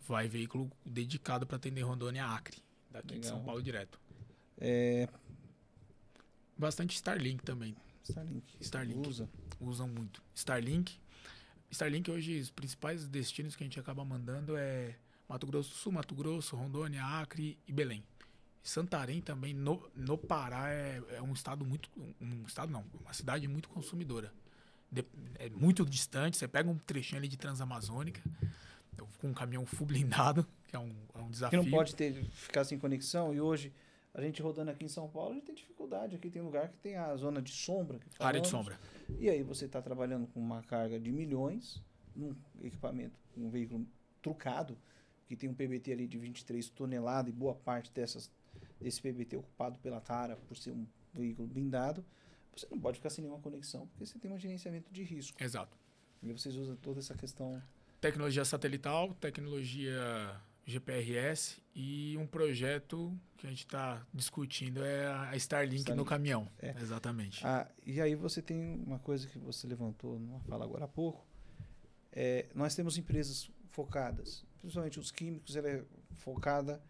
Speaker 2: vai veículo dedicado para atender Rondônia Acre, daqui
Speaker 1: Legal.
Speaker 2: de São Paulo direto. Bastante Starlink também. Starlink. Usam muito. Starlink hoje, os principais destinos que a gente acaba mandando é Mato Grosso do Sul, Mato Grosso, Rondônia, Acre e Belém. Santarém também, no Pará, é um estado muito... Um estado não, uma cidade muito consumidora. É muito distante, você pega um trechinho ali de Transamazônica, com um caminhão full blindado, que é um
Speaker 1: Que não
Speaker 2: desafio.
Speaker 1: pode ficar sem conexão. E hoje, a gente rodando aqui em São Paulo, a gente tem dificuldade. Aqui tem lugar que tem a zona de sombra. Que
Speaker 2: Área de
Speaker 1: falamos.
Speaker 2: sombra.
Speaker 1: E aí você está trabalhando com uma carga de milhões, num equipamento, um veículo trucado, que tem um PBT ali de 23 toneladas, e boa parte desse PBT ocupado pela Tara, por ser um veículo blindado. Você não pode ficar sem nenhuma conexão, porque você tem um gerenciamento de risco.
Speaker 2: Exato.
Speaker 1: E vocês usam toda essa questão...
Speaker 2: Tecnologia satelital, tecnologia GPRS e um projeto que a gente está discutindo é a Starlink no caminhão.
Speaker 1: É.
Speaker 2: Exatamente.
Speaker 1: E aí você tem uma coisa que você levantou numa fala agora há pouco. Nós temos empresas focadas, principalmente os químicos, ela é focada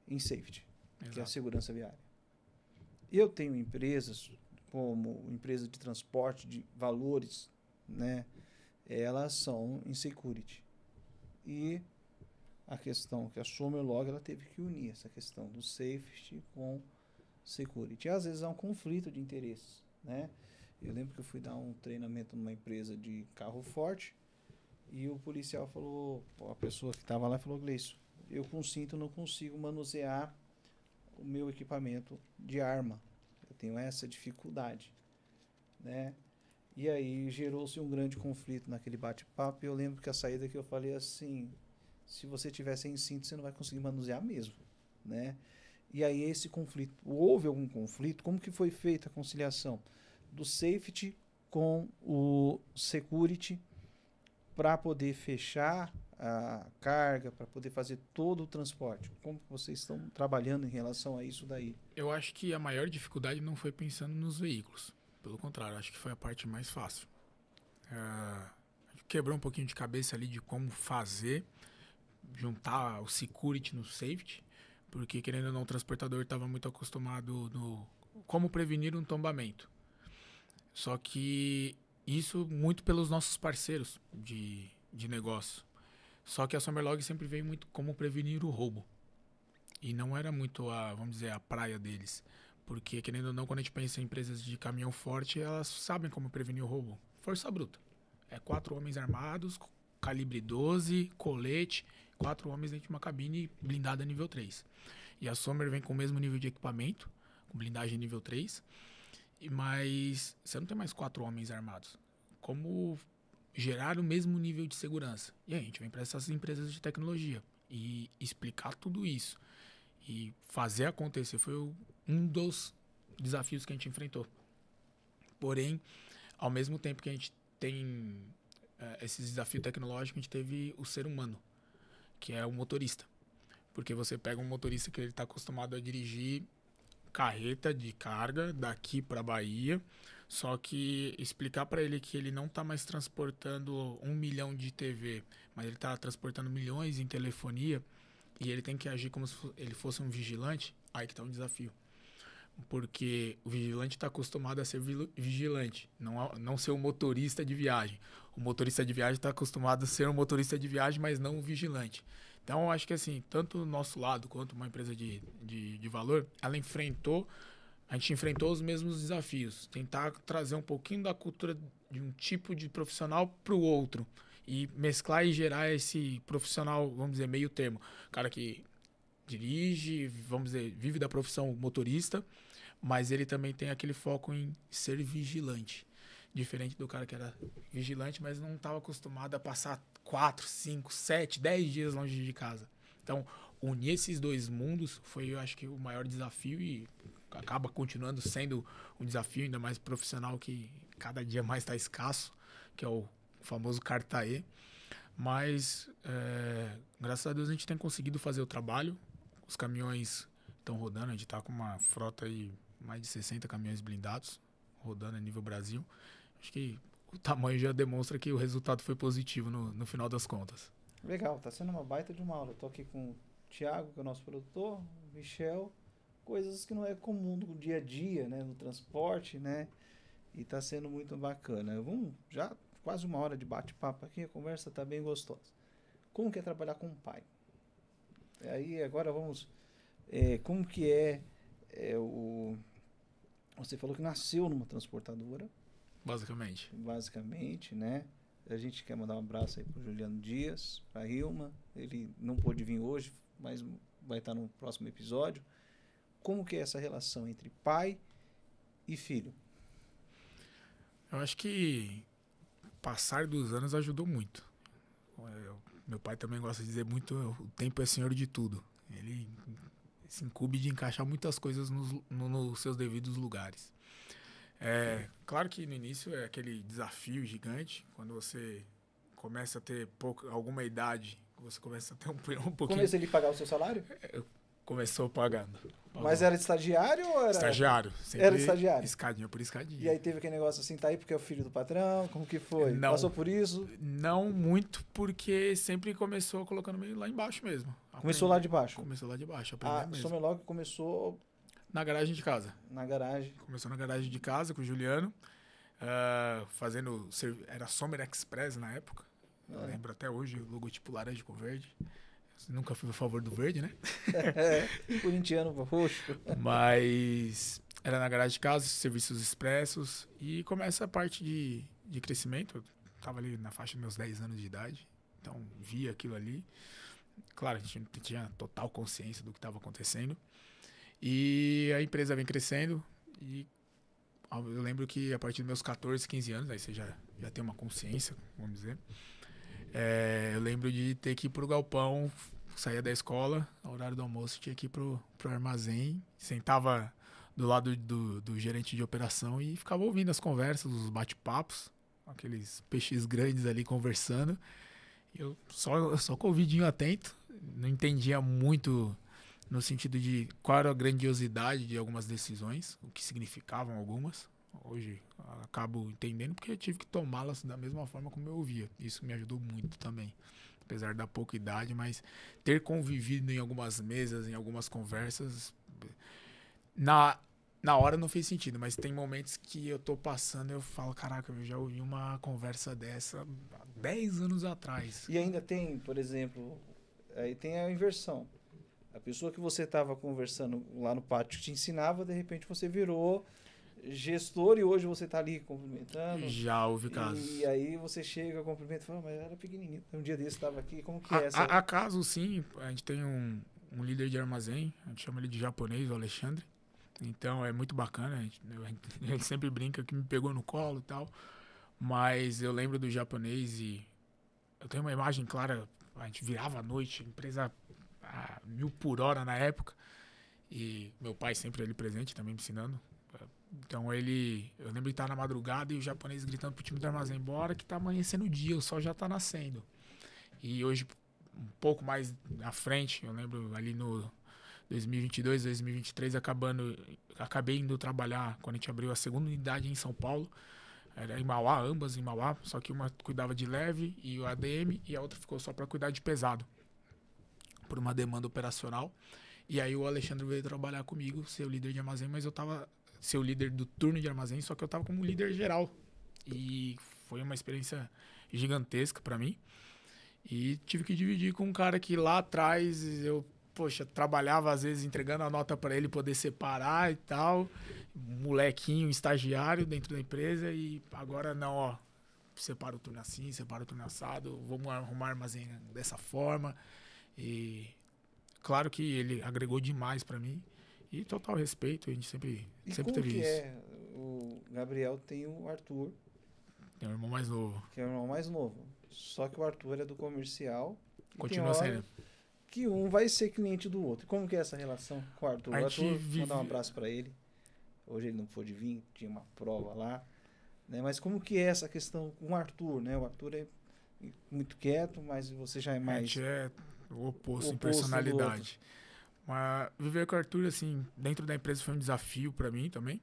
Speaker 1: em safety,
Speaker 2: Exato.
Speaker 1: que é a segurança viária. Eu tenho empresas como empresa de transporte de valores, né? Elas são em security. E a questão que a Somerlog ela teve que unir essa questão do safety com security. E às vezes há um conflito de interesses, né? Eu lembro que eu fui dar um treinamento numa empresa de carro forte e o policial falou, a pessoa que estava lá falou, Gleison, eu com cinto não consigo manusear o meu equipamento de arma. Eu tenho essa dificuldade, né? E aí gerou-se um grande conflito naquele bate-papo. E eu lembro que a saída que eu falei assim, se você tiver sem cinto, você não vai conseguir manusear mesmo, né? E aí esse conflito, houve algum conflito? Como que foi feita a conciliação do safety com o security para poder fechar a carga, para poder fazer todo o transporte? Como vocês estão trabalhando em relação a isso daí?
Speaker 2: Eu acho que a maior dificuldade não foi pensando nos veículos. Pelo contrário, acho que foi a parte mais fácil. A gente quebrou um pouquinho de cabeça ali de como fazer, juntar o security no safety, porque querendo ou não, o transportador estava muito acostumado no como prevenir um tombamento. Só que isso muito pelos nossos parceiros de negócio. Só que a Somerlog sempre veio muito como prevenir o roubo. E não era muito vamos dizer, a praia deles. Porque, querendo ou não, quando a gente pensa em empresas de caminhão forte, elas sabem como prevenir o roubo. Força bruta. 4 homens armados, calibre 12, colete, 4 homens dentro de uma cabine blindada nível 3. E a Somer vem com o mesmo nível de equipamento, com blindagem nível 3, mas você não tem mais 4 homens armados. Como gerar o mesmo nível de segurança? E aí a gente vem para essas empresas de tecnologia e explicar tudo isso. E fazer acontecer foi um dos desafios que a gente enfrentou. Porém, ao mesmo tempo que a gente tem esse desafio tecnológico, a gente teve o ser humano, que é o motorista. Porque você pega um motorista que ele está acostumado a dirigir carreta de carga daqui para Bahia, só que explicar para ele que ele não está mais transportando 1 milhão de TV, mas ele está transportando milhões em telefonia, e ele tem que agir como se ele fosse um vigilante, aí que está um desafio. Porque o vigilante está acostumado a ser vigilante, não ser um motorista de viagem. O motorista de viagem está acostumado a ser um motorista de viagem, mas não um vigilante. Então, eu acho que assim, tanto o nosso lado quanto uma empresa de valor, a gente enfrentou os mesmos desafios. Tentar trazer um pouquinho da cultura de um tipo de profissional para o outro. E mesclar e gerar esse profissional, vamos dizer, meio termo. Cara que dirige, vamos dizer, vive da profissão motorista, mas ele também tem aquele foco em ser vigilante. Diferente do cara que era vigilante, mas não estava acostumado a passar 4, 5, 7, 10 dias longe de casa. Então, unir esses dois mundos foi, eu acho que, o maior desafio e acaba continuando sendo um desafio ainda mais profissional que cada dia mais está escasso, que é o famoso Cartaê. Mas, graças a Deus, a gente tem conseguido fazer o trabalho. Os caminhões estão rodando, a gente está com uma frota aí, mais de 60 caminhões blindados, rodando a nível Brasil. Acho que o tamanho já demonstra que o resultado foi positivo no final das contas.
Speaker 1: Legal, tá sendo uma baita de uma aula. Eu tô aqui com o Thiago, que é o nosso produtor, o Michel, coisas que não é comum no dia a dia, né, no transporte, né, e tá sendo muito bacana. Vamos já quase 1 hora de bate-papo aqui, a conversa tá bem gostosa. Como que é trabalhar com o pai? Aí agora vamos... como que o... Você falou que nasceu numa transportadora,
Speaker 2: Basicamente.
Speaker 1: né? A gente quer mandar um abraço aí pro Juliano Dias, pra Hilma. Ele não pôde vir hoje, mas vai estar no próximo episódio. Como que é essa relação entre pai e filho?
Speaker 2: Eu acho que o passar dos anos ajudou muito. Meu pai também gosta de dizer muito, o tempo é senhor de tudo. Ele se incumbe de encaixar muitas coisas nos seus devidos lugares. Claro que no início é aquele desafio gigante, quando você começa a ter alguma idade, você começa a ter um pouquinho...
Speaker 1: Começou ele a pagar o seu salário?
Speaker 2: Começou pagando.
Speaker 1: Mas era de estagiário ou era...
Speaker 2: Estagiário. Sempre
Speaker 1: era de estagiário?
Speaker 2: Escadinha por escadinha.
Speaker 1: E aí teve aquele negócio assim, tá aí porque é o filho do patrão? Como que foi?
Speaker 2: Não.
Speaker 1: Passou por isso?
Speaker 2: Não muito, porque sempre começou colocando meio lá embaixo mesmo.
Speaker 1: Começou lá de baixo?
Speaker 2: Começou lá de baixo,
Speaker 1: A Somerlog começou...
Speaker 2: Na garagem de casa.
Speaker 1: Na garagem.
Speaker 2: Começou na garagem de casa com o Juliano, fazendo... Era Somer Express na época. Eu lembro até hoje, o logotipo laranja com verde. Nunca fui a favor do verde, né?
Speaker 1: Corintiano roxo.
Speaker 2: Mas era na garagem de casa, serviços expressos. E começa a parte de crescimento. Eu tava ali na faixa dos meus 10 anos de idade. Então, via aquilo ali. Claro, a gente não tinha total consciência do que estava acontecendo. E a empresa vem crescendo. E eu lembro que a partir dos meus 14, 15 anos, aí você já tem uma consciência, vamos dizer. Eu lembro de ter que ir pro galpão, saía da escola, ao horário do almoço, tinha que ir pro armazém, sentava do lado do gerente de operação e ficava ouvindo as conversas, os bate-papos, aqueles peixes grandes ali conversando. Eu só com o ouvidinho atento, não entendia muito no sentido de qual era a grandiosidade de algumas decisões, o que significavam algumas. Hoje acabo entendendo porque eu tive que tomá-las da mesma forma como eu ouvia. Isso me ajudou muito também, apesar da pouca idade, mas ter convivido em algumas mesas, em algumas conversas, na hora não fez sentido, mas tem momentos que eu tô passando e eu falo, caraca, eu já ouvi uma conversa dessa há 10 anos atrás.
Speaker 1: E ainda tem, por exemplo, aí tem a inversão. A pessoa que você estava conversando lá no pátio que te ensinava, de repente você virou gestor e hoje você está ali cumprimentando.
Speaker 2: Já houve casos.
Speaker 1: E aí você chega, cumprimenta e fala, mas era pequenininho. Um dia desse estava aqui, como que é essa?
Speaker 2: Há casos, sim. A gente tem um líder de armazém, a gente chama ele de japonês, o Alexandre. Então é muito bacana. Ele sempre brinca que me pegou no colo e tal. Mas eu lembro do japonês e eu tenho uma imagem clara. A gente virava à noite, empresa a 1000 por hora na época. E meu pai sempre ali presente, também me ensinando. Então eu lembro de estar na madrugada e o japonês gritando pro time do armazém, bora que tá amanhecendo o dia, o sol já tá nascendo. E hoje, um pouco mais à frente, eu lembro ali no 2022, 2023, acabei indo trabalhar quando a gente abriu a segunda unidade em São Paulo. Era em Mauá, ambas em Mauá, só que uma cuidava de leve e o ADM e a outra ficou só para cuidar de pesado, por uma demanda operacional. E aí o Alexandre veio trabalhar comigo, ser o líder de armazém, mas eu tava ser o líder do turno de armazém, só que eu tava como líder geral. E foi uma experiência gigantesca para mim. E tive que dividir com um cara que lá atrás eu, trabalhava às vezes entregando a nota para ele poder separar e tal. Molequinho, estagiário dentro da empresa e agora não, ó. Separa o turno assim, separa o turno assado, vamos arrumar armazém dessa forma. E claro que ele agregou demais para mim. E total respeito, a gente sempre teve isso.
Speaker 1: O Gabriel tem o Arthur.
Speaker 2: Tem um irmão mais novo.
Speaker 1: Que é o irmão mais novo. Só que o Arthur é do comercial.
Speaker 2: Continua sendo.
Speaker 1: Que um vai ser cliente do outro. Como que é essa relação com o Arthur? O Arthur, mandar um abraço para ele. Hoje ele não pôde vir, tinha uma prova lá. Né? Mas como que é essa questão com o Arthur? Né? O Arthur é muito quieto, mas você já é mais...
Speaker 2: A gente é o oposto em personalidade. Mas viver com o Arthur, assim, dentro da empresa foi um desafio para mim também.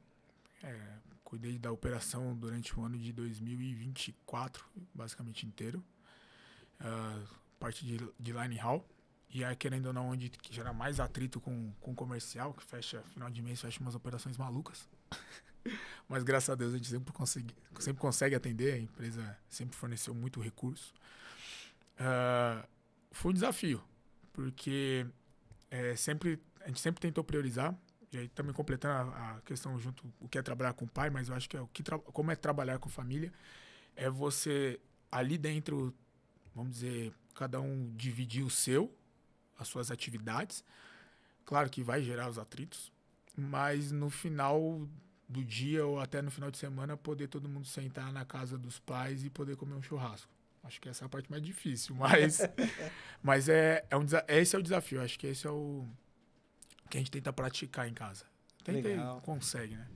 Speaker 2: Cuidei da operação durante o ano de 2024, basicamente inteiro. Parte de line haul. E aí, querendo ou não, onde gera mais atrito com o comercial, que final de mês, fecha umas operações malucas. Mas graças a Deus a gente sempre consegue atender, a empresa sempre forneceu muito recurso. Foi um desafio, porque a gente sempre tentou priorizar, e aí também completando a questão junto, o que é trabalhar com o pai, mas eu acho que como é trabalhar com família, é você ali dentro, vamos dizer, cada um dividir as suas atividades. Claro que vai gerar os atritos, mas no final do dia ou até no final de semana poder todo mundo sentar na casa dos pais e poder comer um churrasco. Acho que essa é a parte mais difícil, mas esse é o desafio. Acho que esse é o que a gente tenta praticar em casa. Tenta e
Speaker 1: Legal.
Speaker 2: consegue, né?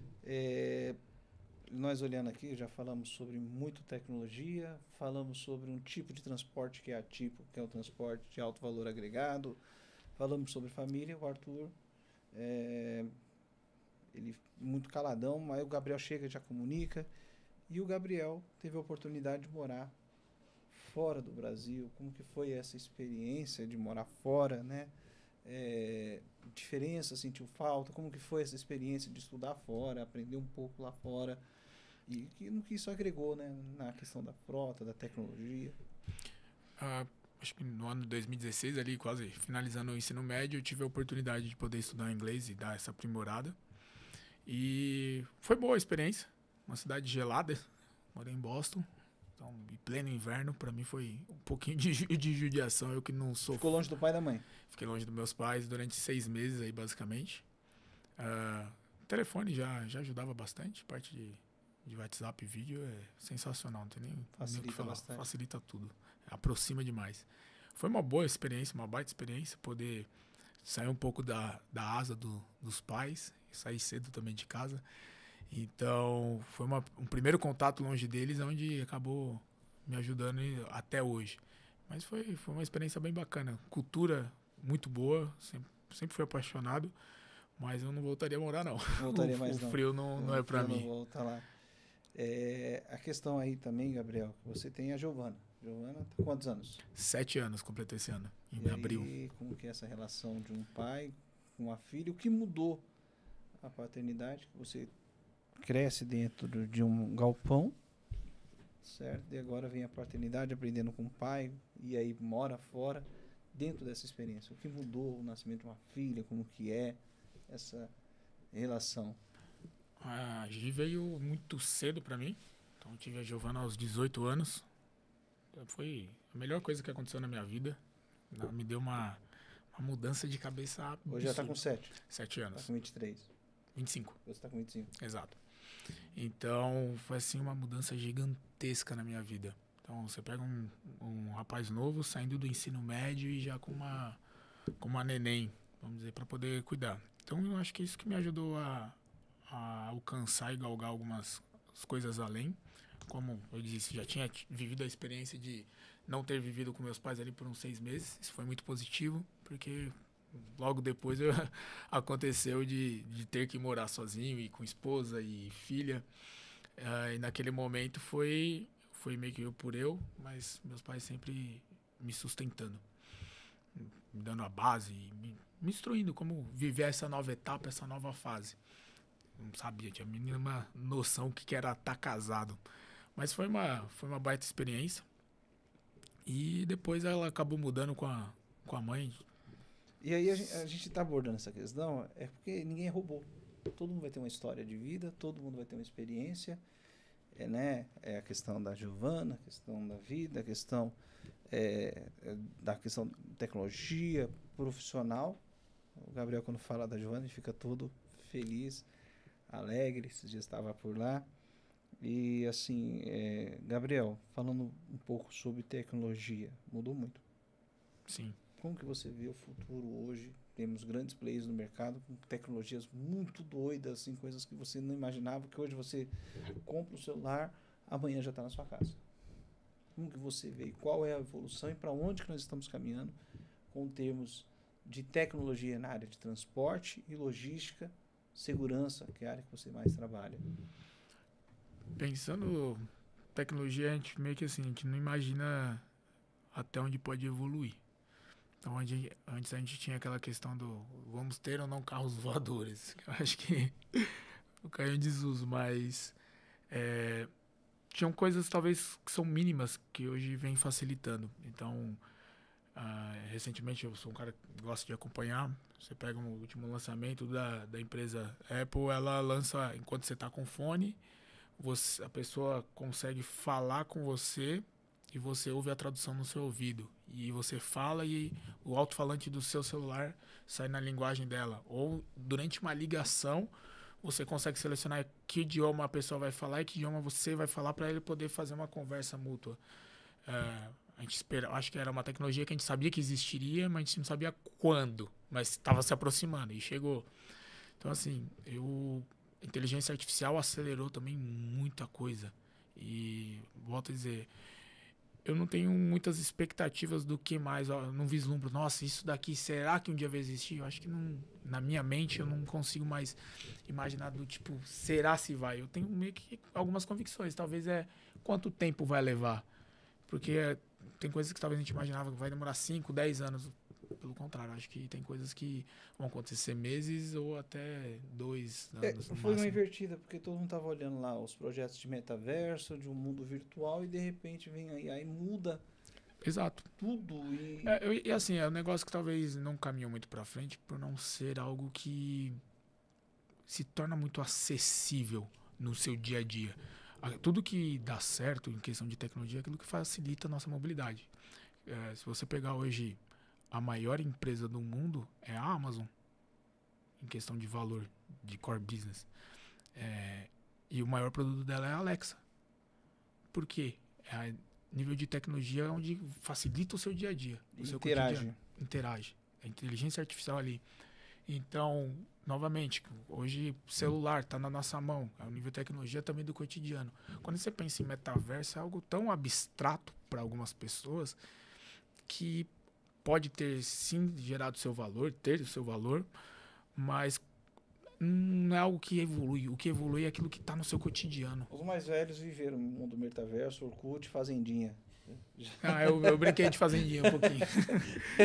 Speaker 1: Nós olhando aqui, já falamos sobre muito tecnologia, falamos sobre um tipo de transporte que é atípico, que é o transporte de alto valor agregado, falamos sobre família. O Arthur, ele muito caladão, mas o Gabriel chega e já comunica. E o Gabriel teve a oportunidade de morar fora do Brasil. Como que foi essa experiência de morar fora, né? Diferença, sentiu falta? Como que foi essa experiência de estudar fora, aprender um pouco lá fora? E no que isso agregou, né? Na questão da frota, da tecnologia?
Speaker 2: Acho que no ano de 2016, ali quase finalizando o ensino médio, eu tive a oportunidade de poder estudar inglês e dar essa aprimorada. E foi boa a experiência. Uma cidade gelada. Morei em Boston. Então, em pleno inverno, para mim foi um pouquinho de judiação. Eu que não sou...
Speaker 1: Ficou longe do pai e da mãe?
Speaker 2: Fiquei longe dos meus pais durante 6 meses aí, basicamente. O telefone já ajudava bastante. Parte de WhatsApp e vídeo é sensacional. Não tem nem o que falar.
Speaker 1: Bastante.
Speaker 2: Facilita tudo. Aproxima demais. Foi uma boa experiência, uma baita experiência. Poder sair um pouco da asa dos pais. E sair cedo também de casa. Então, foi um primeiro contato longe deles, onde acabou me ajudando até hoje. Mas foi uma experiência bem bacana. Cultura muito boa, sempre fui apaixonado, mas eu não voltaria a morar, não.
Speaker 1: Voltaria mais não.
Speaker 2: O frio não é pra mim.
Speaker 1: Não volta lá. A questão aí também, Gabriel, você tem a Giovana. Giovana tá quantos anos?
Speaker 2: 7 anos completou esse ano, em abril.
Speaker 1: E como que é essa relação de um pai com uma filha? O que mudou a paternidade? Você cresce dentro de um galpão, certo? E agora vem a paternidade, aprendendo com o pai, e aí mora fora. Dentro dessa experiência, o que mudou o nascimento de uma filha? Como que é essa relação?
Speaker 2: A Gi veio muito cedo pra mim. Então eu tive a Giovana aos 18 anos. Foi a melhor coisa que aconteceu na minha vida. Me deu uma mudança de cabeça absurda.
Speaker 1: Hoje já tá com 7.
Speaker 2: 7 anos.
Speaker 1: Tá com 23.
Speaker 2: 25.
Speaker 1: Você tá com 25.
Speaker 2: Exato. Então foi assim uma mudança gigantesca na minha vida. Então você pega um rapaz novo saindo do ensino médio e já com uma neném, vamos dizer, para poder cuidar. Então eu acho que é isso que me ajudou a alcançar e galgar algumas coisas além. Como eu disse, já tinha vivido a experiência de não ter vivido com meus pais ali por uns 6 meses. Isso foi muito positivo, porque logo depois aconteceu de ter que morar sozinho e com esposa e filha. E naquele momento foi meio que eu por eu, mas meus pais sempre me sustentando, me dando a base, me instruindo como viver essa nova etapa, essa nova fase. Não sabia, tinha a mínima noção que era estar casado. Mas foi uma baita experiência. E depois ela acabou mudando com a mãe.
Speaker 1: E aí a gente está abordando essa questão, porque ninguém é robô. Todo mundo vai ter uma história de vida, todo mundo vai ter uma experiência. Né? A questão da Giovana, a questão da vida, a questão da questão de tecnologia, profissional. O Gabriel, quando fala da Giovana, ele fica todo feliz, alegre. Esses dias estava por lá. E assim, Gabriel, falando um pouco sobre tecnologia, mudou muito.
Speaker 2: Sim.
Speaker 1: Como que você vê o futuro hoje? Temos grandes players no mercado com tecnologias muito doidas, assim, coisas que você não imaginava, que hoje você compra o celular, amanhã já está na sua casa. Como que você vê? Qual é a evolução e para onde que nós estamos caminhando com termos de tecnologia na área de transporte e logística, segurança, que é a área que você mais trabalha?
Speaker 2: Pensando tecnologia, a gente meio que assim, a gente não imagina até onde pode evoluir. Então, antes a gente tinha aquela questão do vamos ter ou não carros voadores. Eu acho que caiu em desuso, mas tinham coisas talvez que são mínimas que hoje vem facilitando. Então, Recentemente eu sou um cara que gosta de acompanhar. Você pega o último lançamento da empresa Apple, ela lança enquanto você está com fone, a pessoa consegue falar com você e você ouve a tradução no seu ouvido. E você fala e o alto-falante do seu celular sai na linguagem dela. Ou durante uma ligação, você consegue selecionar que idioma a pessoa vai falar e que idioma você vai falar para ele poder fazer uma conversa mútua. A gente acho que era uma tecnologia que a gente sabia que existiria, mas a gente não sabia quando. Mas estava se aproximando e chegou. Então, assim, a inteligência artificial acelerou também muita coisa. E, volto a dizer, eu não tenho muitas expectativas do que mais. Eu não vislumbro, nossa, isso daqui, será que um dia vai existir? Eu acho que não, na minha mente eu não consigo mais imaginar do tipo, será se vai? Eu tenho meio que algumas convicções. Talvez quanto tempo vai levar. Porque tem coisas que talvez a gente imaginava que vai demorar 5, 10 anos. Pelo contrário, acho que tem coisas que vão acontecer meses ou até 2 anos no
Speaker 1: Foi uma
Speaker 2: máximo.
Speaker 1: invertida, porque todo mundo estava olhando lá os projetos de metaverso, de um mundo virtual, e de repente vem aí muda
Speaker 2: Exato.
Speaker 1: tudo.
Speaker 2: E assim, é um negócio que talvez não caminhou muito pra frente por não ser algo que se torna muito acessível no seu dia a dia. Tudo que dá certo em questão de tecnologia é aquilo que facilita a nossa mobilidade. Se você pegar hoje a maior empresa do mundo é a Amazon, em questão de valor, de core business. E o maior produto dela é a Alexa. Por quê? É nível de tecnologia onde facilita o seu dia a dia, o seu cotidiano. Interage. A inteligência artificial ali. Então, novamente, hoje o celular está na nossa mão. É o nível de tecnologia também do cotidiano. Quando você pensa em metaverso, é algo tão abstrato para algumas pessoas que pode ter sim gerado seu valor, ter o seu valor, mas não é algo que evolui. O que evolui é aquilo que está no seu cotidiano.
Speaker 1: Os mais velhos viveram no mundo metaverso, Orkut, Fazendinha.
Speaker 2: Eu brinquei de Fazendinha um pouquinho.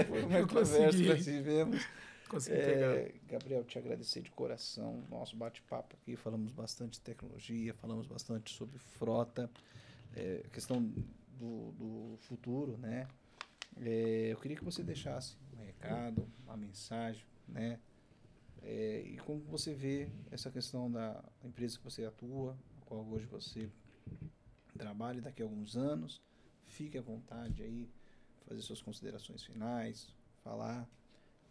Speaker 1: Foi o metaverso que nós vivemos.
Speaker 2: Consegui pegar.
Speaker 1: Gabriel, te agradecer de coração. Nosso bate-papo aqui, falamos bastante de tecnologia, falamos bastante sobre frota, questão do futuro, né? Eu queria que você deixasse um recado, uma mensagem, né? E como você vê essa questão da empresa que você atua, a qual hoje você trabalha daqui a alguns anos. Fique à vontade aí, fazer suas considerações finais, falar.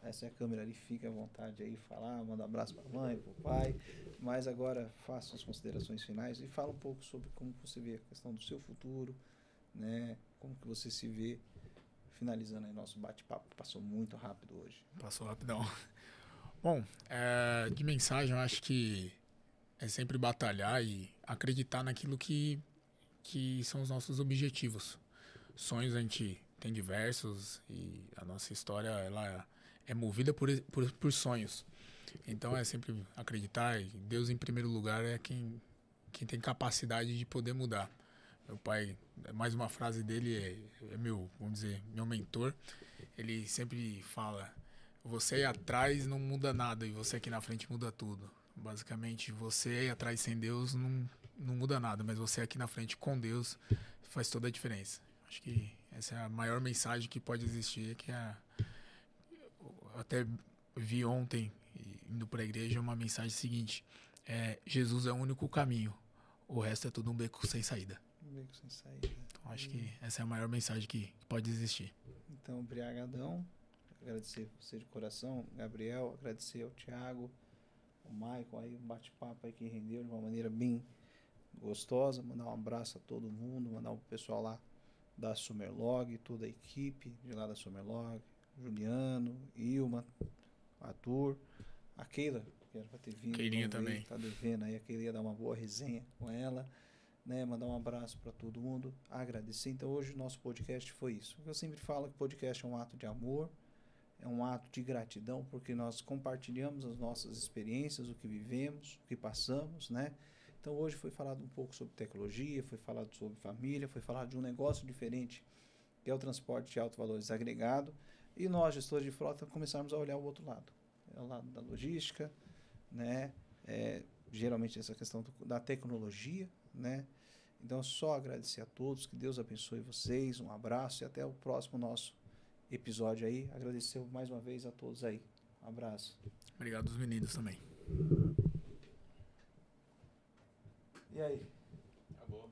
Speaker 1: Essa é a câmera ali, fique à vontade aí, falar, manda um abraço para a mãe, para o pai. Mas agora faça suas considerações finais e fala um pouco sobre como você vê a questão do seu futuro, né? Como que você se vê finalizando aí nosso bate-papo. Passou muito rápido hoje.
Speaker 2: Passou rapidão. Bom, de mensagem eu acho que é sempre batalhar e acreditar naquilo que são os nossos objetivos. Sonhos a gente tem diversos e a nossa história ela é movida por sonhos. Então é sempre acreditar e Deus em primeiro lugar é quem tem capacidade de poder mudar. Meu pai, mais uma frase dele, é meu, vamos dizer, meu mentor. Ele sempre fala: você aí atrás não muda nada e você aqui na frente muda tudo. Basicamente, você aí atrás sem Deus não muda nada, mas você aqui na frente com Deus faz toda a diferença. Acho que essa é a maior mensagem que pode existir, que eu até vi ontem, indo para a igreja, uma mensagem seguinte: Jesus é o único caminho, o resto é tudo um beco sem saída.
Speaker 1: Um beco sem saída.
Speaker 2: Então, acho que essa é a maior mensagem que pode existir.
Speaker 1: Então, obrigadão. Agradecer você de coração, Gabriel, agradecer ao Thiago, ao Maicon, aí um bate-papo aí que rendeu de uma maneira bem gostosa. Mandar um abraço a todo mundo, mandar o pessoal lá da Summerlog, toda a equipe de lá da Summerlog, Juliano, Ilma, Arthur, a Keila, que era pra ter vindo.
Speaker 2: Keilinha também.
Speaker 1: Tá devendo aí, a Keila ia dar uma boa resenha com ela, né? Mandar um abraço para todo mundo, agradecer. Então hoje o nosso podcast foi isso. Eu sempre falo que podcast é um ato de amor, é um ato de gratidão, porque nós compartilhamos as nossas experiências, o que vivemos, o que passamos, né? Então hoje foi falado um pouco sobre tecnologia, foi falado sobre família, foi falado de um negócio diferente, que é o transporte de alto valor desagregado, e nós, gestores de frota, começarmos a olhar o outro lado, o lado da logística, né? Geralmente essa questão da tecnologia, né? Então só agradecer a todos, que Deus abençoe vocês, um abraço e até o próximo nosso episódio aí. Agradecer mais uma vez a todos aí. Um abraço.
Speaker 2: Obrigado aos meninos também.
Speaker 1: E aí?
Speaker 3: Acabou.